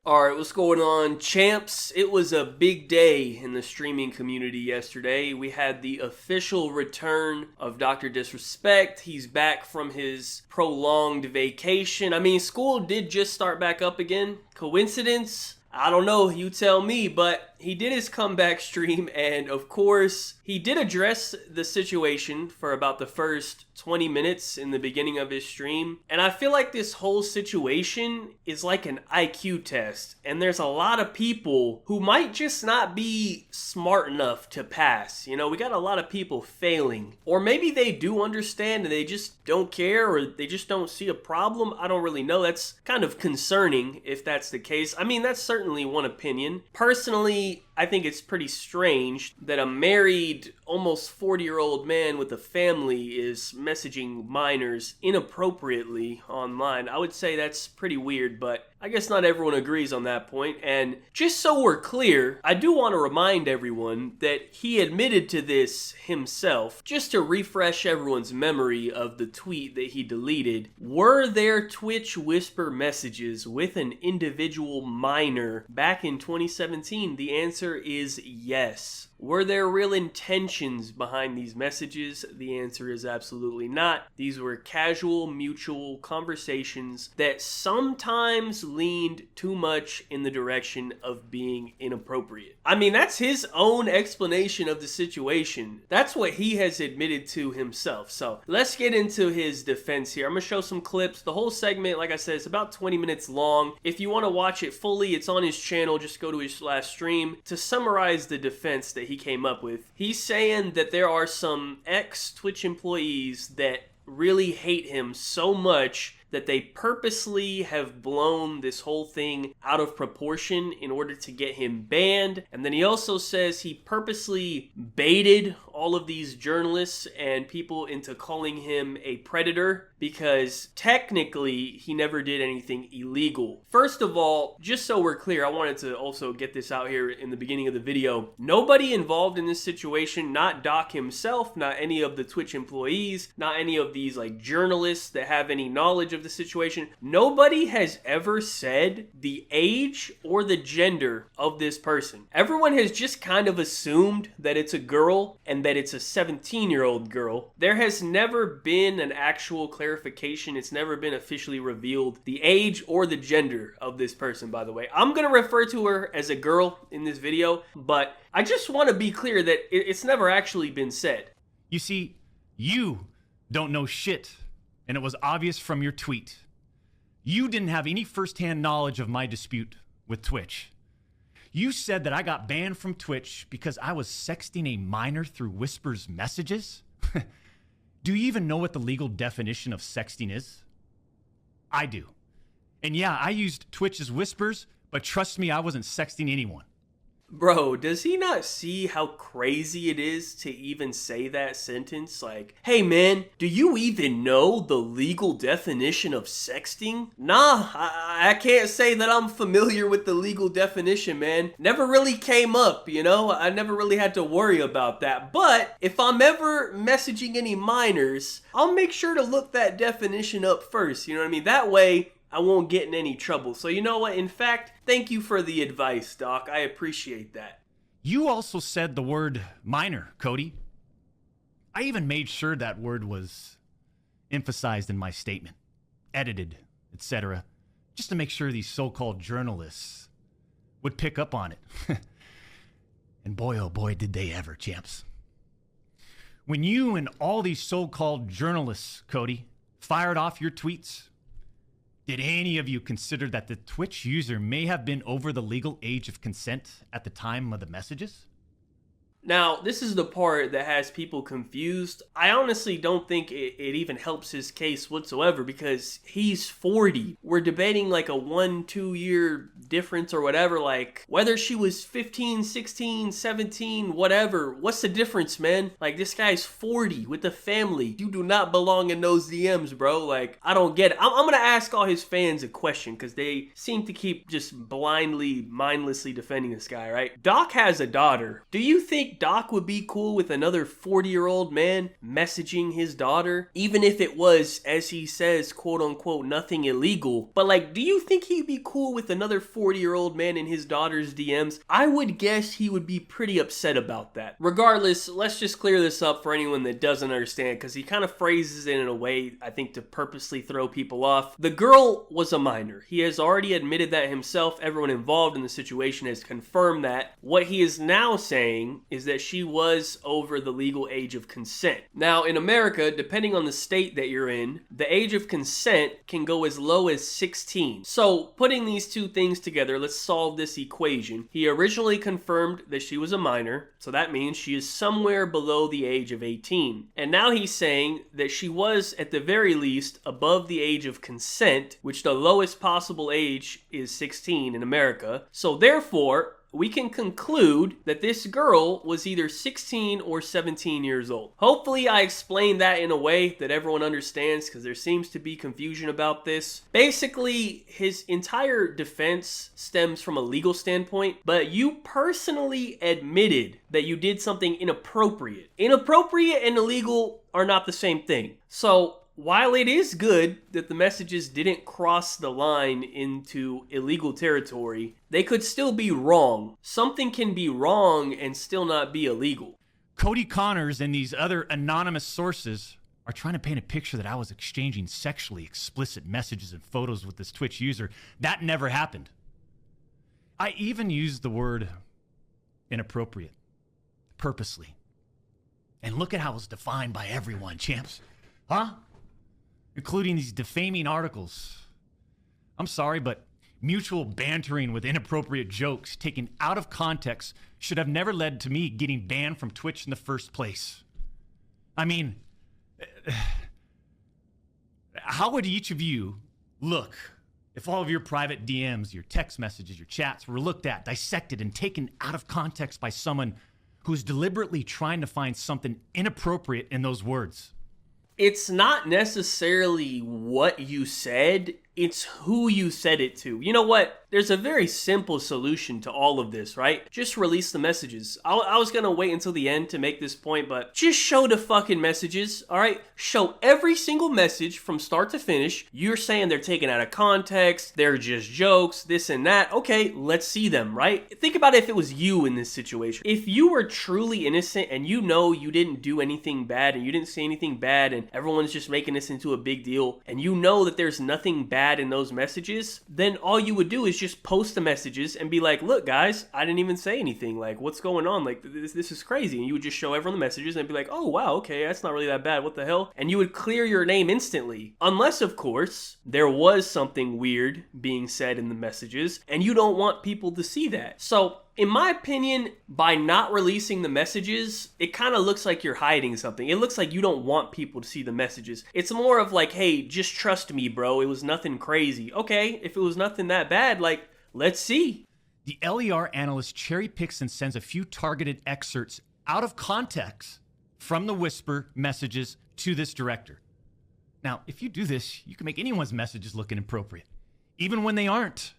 Alright, what's going on, champs? It was a big day in the streaming community yesterday. We had the official return of Dr. Disrespect. He's back from his prolonged vacation. I mean, school did just start back up again. Coincidence? I don't know, you tell me, but he did his comeback stream, and of course, he did address the situation for about the first 20 minutes in the beginning of his stream. And I feel like this whole situation is like an IQ test, and there's a lot of people who might just not be smart enough to pass. You know, we got a lot of people failing, or maybe they do understand and they just don't care, or they just don't see a problem. I don't really know. That's kind of concerning if that's the case. I mean, that's certainly one opinion. Personally, I think it's pretty strange that a married, almost 40-year-old man with a family is messaging minors inappropriately online. I would say that's pretty weird, but I guess not everyone agrees on that point. And just so we're clear, I do want to remind everyone that he admitted to this himself. Just to refresh everyone's memory of the tweet that he deleted, were there Twitch whisper messages with an individual minor back in 2017? The answer is yes. Were there real intentions behind these messages? The answer is absolutely not. These were casual, mutual conversations that sometimes leaned too much in the direction of being inappropriate. I mean, that's his own explanation of the situation. That's what he has admitted to himself. So let's get into his defense here. I'm gonna show some clips. The whole segment, like I said, is about 20 minutes long. If you want to watch it fully, it's on his channel. Just go to his last stream. To summarize the defense that he came up with, he's saying that there are some ex-Twitch employees that really hate him so much that they purposely have blown this whole thing out of proportion in order to get him banned. And then he also says he purposely baited all of these journalists and people into calling him a predator because technically he never did anything illegal. First of all, just so we're clear, I wanted to also get this out here in the beginning of the video. Nobody involved in this situation, not Doc himself, not any of the Twitch employees, not any of these like journalists that have any knowledge of the situation. Nobody has ever said the age or the gender of this person. Everyone has just kind of assumed that it's a girl and that it's a 17-year-old girl. There has never been an actual clarification. It's never been officially revealed the age or the gender of this person, by the way. I'm gonna refer to her as a girl in this video, but I just want to be clear that it's never actually been said. You see, you don't know shit. And it was obvious from your tweet. You didn't have any firsthand knowledge of my dispute with Twitch. You said that I got banned from Twitch because I was sexting a minor through Whisper's messages? Do you even know what the legal definition of sexting is? I do. And yeah, I used Twitch's Whispers, but trust me, I wasn't sexting anyone. Bro, does he not see how crazy it is to even say that sentence? Like, hey man, do you even know the legal definition of sexting? Nah, I can't say that I'm familiar with the legal definition, man. Never really came up, you know? I never really had to worry about that. But if I'm ever messaging any minors, I'll make sure to look that definition up first, you know what I mean? That way, I won't get in any trouble. So you know what? In fact, thank you for the advice, Doc. I appreciate that. You also said the word minor, Cody. I even made sure that word was emphasized in my statement, edited, etc., just to make sure these so-called journalists would pick up on it. And boy, oh boy, did they ever, champs. When you and all these so-called journalists, Cody, fired off your tweets, did any of you consider that the Twitch user may have been over the legal age of consent at the time of the messages? Now, this is the part that has people confused. I honestly don't think it even helps his case whatsoever because he's 40. We're debating like a 1-2 year difference or whatever, like whether she was 15, 16, 17, whatever. What's the difference, man? Like, this guy's 40 with a family. You do not belong in those DMs, bro. Like, I don't get it. I'm gonna ask all his fans a question because they seem to keep just blindly, mindlessly defending this guy, right? Doc has a daughter. Do you think think Doc would be cool with another 40-year-old man messaging his daughter? Even if it was, as he says, quote unquote, nothing illegal. But like, do you think he'd be cool with another 40-year-old man in his daughter's DMs? I would guess he would be pretty upset about that. Regardless, let's just clear this up for anyone that doesn't understand, because he kind of phrases it in a way, I think, to purposely throw people off. The girl was a minor. He has already admitted that himself. Everyone involved in the situation has confirmed that. What he is now saying is that she was over the legal age of consent. Now, in America, depending on the state that you're in, the age of consent can go as low as 16. So, putting these two things together, let's solve this equation. He originally confirmed that she was a minor, so that means she is somewhere below the age of 18. And now he's saying that she was, at the very least, above the age of consent, which the lowest possible age is 16 in America. So therefore, we can conclude that this girl was either 16 or 17 years old. Hopefully I explained that in a way that everyone understands, because there seems to be confusion about this. Basically, his entire defense stems from a legal standpoint, but you personally admitted that you did something inappropriate. Inappropriate and illegal are not the same thing. So, while it is good that the messages didn't cross the line into illegal territory, they could still be wrong. Something can be wrong and still not be illegal. Cody Connors and these other anonymous sources are trying to paint a picture that I was exchanging sexually explicit messages and photos with this Twitch user. That never happened. I even used the word inappropriate, purposely. And look at how it's defined by everyone, champs. Huh? Including these defaming articles. I'm sorry, but mutual bantering with inappropriate jokes taken out of context should have never led to me getting banned from Twitch in the first place. I mean, how would each of you look if all of your private DMs, your text messages, your chats were looked at, dissected, and taken out of context by someone who's deliberately trying to find something inappropriate in those words? It's not necessarily what you said, it's who you said it to. You know what? There's a very simple solution to all of this, right? Just release the messages. I was gonna wait until the end to make this point, but just show the fucking messages, all right? Show every single message from start to finish. You're saying they're taken out of context, they're just jokes, this and that. Okay, let's see them, right? Think about if it was you in this situation. If you were truly innocent and you know you didn't do anything bad and you didn't say anything bad and everyone's just making this into a big deal and you know that there's nothing bad in those messages, then all you would do is just post the messages and be like, look guys, I didn't even say anything, like what's going on, like this is crazy, and you would just show everyone the messages and be like, oh wow, okay, that's not really that bad, what the hell, and you would clear your name instantly, unless of course there was something weird being said in the messages and you don't want people to see that. So in my opinion, by not releasing the messages, it kind of looks like you're hiding something. It looks like you don't want people to see the messages. It's more of like, hey, just trust me, bro. It was nothing crazy. Okay, if it was nothing that bad, like, let's see. The LER analyst cherry picks and sends a few targeted excerpts out of context from the whisper messages to this director. Now, if you do this, you can make anyone's messages look inappropriate, even when they aren't.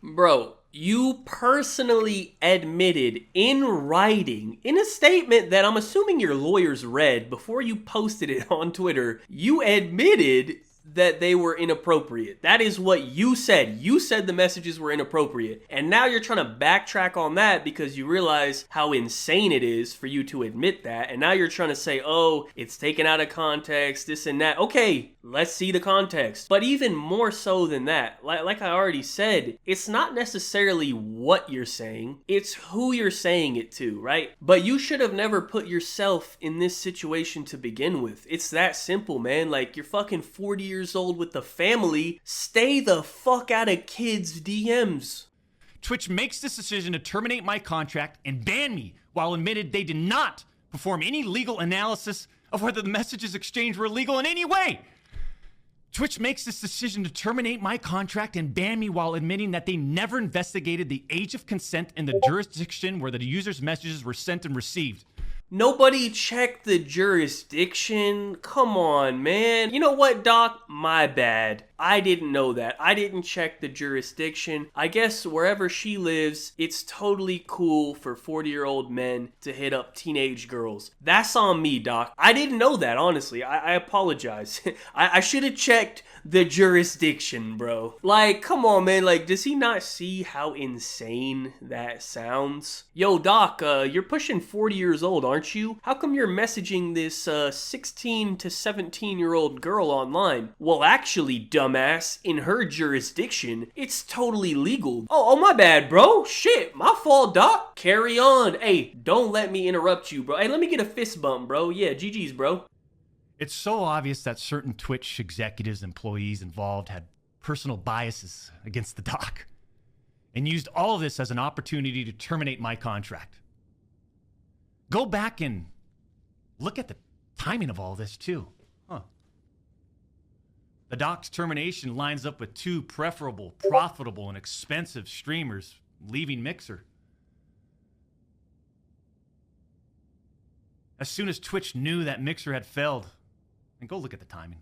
Bro, you personally admitted in writing, in a statement that I'm assuming your lawyers read before you posted it on Twitter, you admitted that they were inappropriate. That is what you said. You said the messages were inappropriate. And now you're trying to backtrack on that because you realize how insane it is for you to admit that. And now you're trying to say, oh, it's taken out of context, this and that. Okay, let's see the context. But even more so than that, like I already said, it's not necessarily what you're saying, it's who you're saying it to, right? But you should have never put yourself in this situation to begin with. It's that simple, man. Like, you're fucking 40 years old with the family. Stay the fuck out of kids' DMs. Twitch makes this decision to terminate my contract and ban me while admitted they did not perform any legal analysis of whether the messages exchanged were illegal in any way. Twitch makes this decision to terminate my contract and ban me while admitting that they never investigated the age of consent in the jurisdiction where the user's messages were sent and received. Nobody checked the jurisdiction? Come on, man. You know what, Doc? My bad. I didn't know that. I didn't check the jurisdiction. I guess wherever she lives, it's totally cool for 40-year-old men to hit up teenage girls. That's on me, Doc. I didn't know that, honestly. I apologize. I should have checked the jurisdiction, bro. Like, come on, man. Like, does he not see how insane that sounds? Yo, Doc, you're pushing 40 years old, aren't you? How come you're messaging this 16 to 17-year-old girl online? Well, actually, dumbass, in her jurisdiction, it's totally legal. Oh, my bad, bro. Shit, my fault, Doc. Carry on. Hey, don't let me interrupt you, bro. Hey, let me get a fist bump, bro. Yeah, GG's, bro. It's so obvious that certain Twitch executives, employees involved had personal biases against the doc and used all of this as an opportunity to terminate my contract. Go back and look at the timing of all this too. The doc's termination lines up with two preferable, profitable, and expensive streamers leaving Mixer. As soon as Twitch knew that Mixer had failed, and go look at the timing.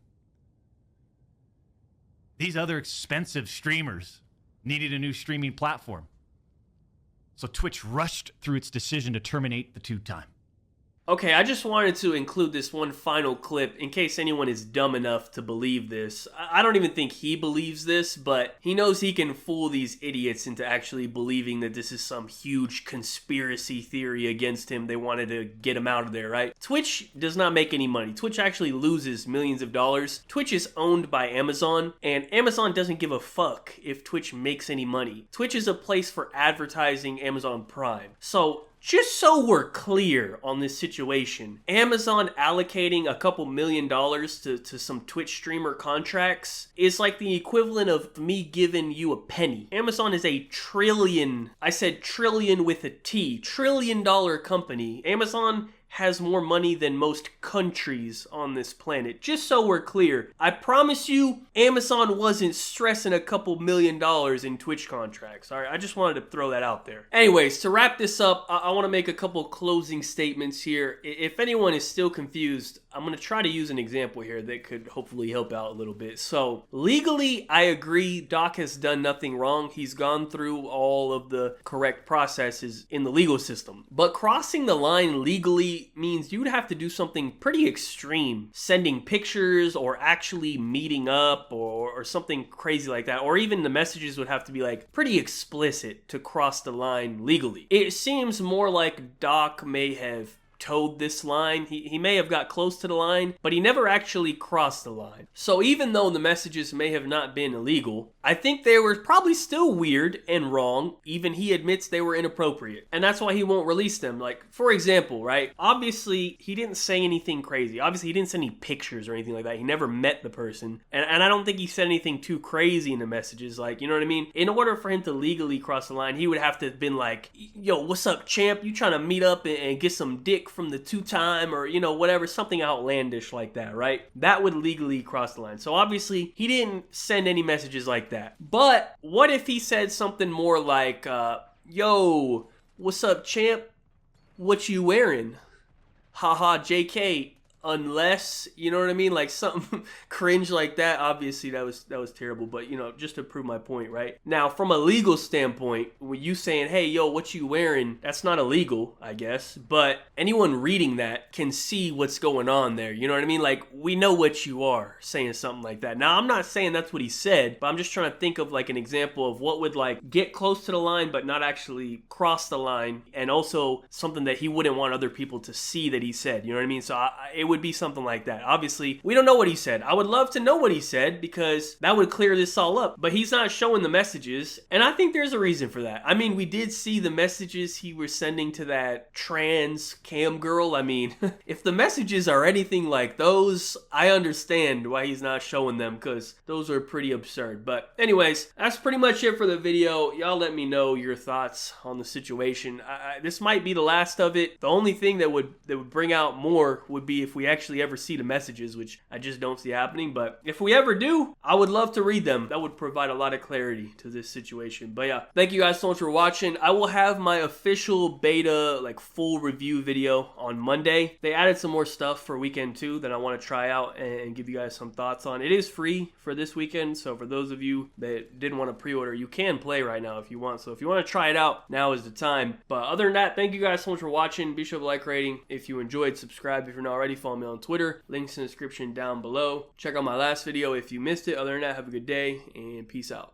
These other expensive streamers needed a new streaming platform. So Twitch rushed through its decision to terminate the two-time. Okay, I just wanted to include this one final clip in case anyone is dumb enough to believe this. I don't even think he believes this, but he knows he can fool these idiots into actually believing that this is some huge conspiracy theory against him. They wanted to get him out of there, right? Twitch does not make any money. Twitch actually loses millions of dollars. Twitch is owned by Amazon, and Amazon doesn't give a fuck if Twitch makes any money. Twitch is a place for advertising Amazon Prime. So, just so we're clear on this situation, Amazon allocating a couple $1 million to some Twitch streamer contracts is like the equivalent of me giving you a penny. Amazon is a trillion, I said trillion with a T, $1 trillion company. Amazon has more money than most countries on this planet. Just so we're clear, I promise you, Amazon wasn't stressing a couple $1 million in Twitch contracts. All right, I just wanted to throw that out there. Anyways, to wrap this up, I want to make a couple closing statements here. If anyone is still confused, I'm going to try to use an example here that could hopefully help out a little bit. So, legally, I agree, Doc has done nothing wrong. He's gone through all of the correct processes in the legal system. But crossing the line legally means you'd have to do something pretty extreme. Sending pictures or actually meeting up or something crazy like that. Or even the messages would have to be like pretty explicit to cross the line legally. It seems more like Doc may have towed this line. He may have got close to the line, but he never actually crossed the line. So even though the messages may have not been illegal, I think they were probably still weird and wrong. Even he admits they were inappropriate. And that's why he won't release them. Like, for example, right? Obviously, he didn't say anything crazy. Obviously, he didn't send any pictures or anything like that. He never met the person. And I don't think he said anything too crazy in the messages. Like, you know what I mean? In order for him to legally cross the line, he would have to have been like, yo, what's up, champ? You trying to meet up and get some dick from the two-time or, you know, whatever, something outlandish like that, right? That would legally cross the line. So obviously, he didn't send any messages like that. But what if he said something more like, yo, what's up, champ? What you wearing? Haha, JK. Unless, you know what I mean, like something cringe like that. Obviously that was terrible, but you know, just to prove my point, right? Now, from a legal standpoint, when you saying, hey, yo, what you wearing, that's not illegal, I guess, but anyone reading that can see what's going on there, you know what I mean? Like, we know what you are saying something like that. Now, I'm not saying that's what he said, but I'm just trying to think of like an example of what would like get close to the line but not actually cross the line, and also something that he wouldn't want other people to see that he said, you know what I mean? So it would be something like that. Obviously, we don't know what he said. I would love to know what he said because that would clear this all up, but he's not showing the messages, and I think there's a reason for that. I mean, we did see the messages he was sending to that trans cam girl. I mean, if the messages are anything like those, I understand why he's not showing them, because those are pretty absurd. But anyways, that's pretty much it for the video. Y'all let me know your thoughts on the situation. This might be the last of it. The only thing that would bring out more would be if we we actually ever see the messages, which I just don't see happening. But if we ever do, I would love to read them. That would provide a lot of clarity to this situation. But yeah, thank you guys so much for watching. I will have my official beta, like full review video on Monday. They added some more stuff for weekend 2 that I want to try out and give you guys some thoughts on. It is free for this weekend, so for those of you that didn't want to pre-order, you can play right now if you want. So if you want to try it out, now is the time. But other than that, thank you guys so much for watching. Be sure to like, rating if you enjoyed, subscribe if you're not already, follow me on Twitter, links in the description down below. Check out my last video if you missed it. Other than that, have a good day and peace out.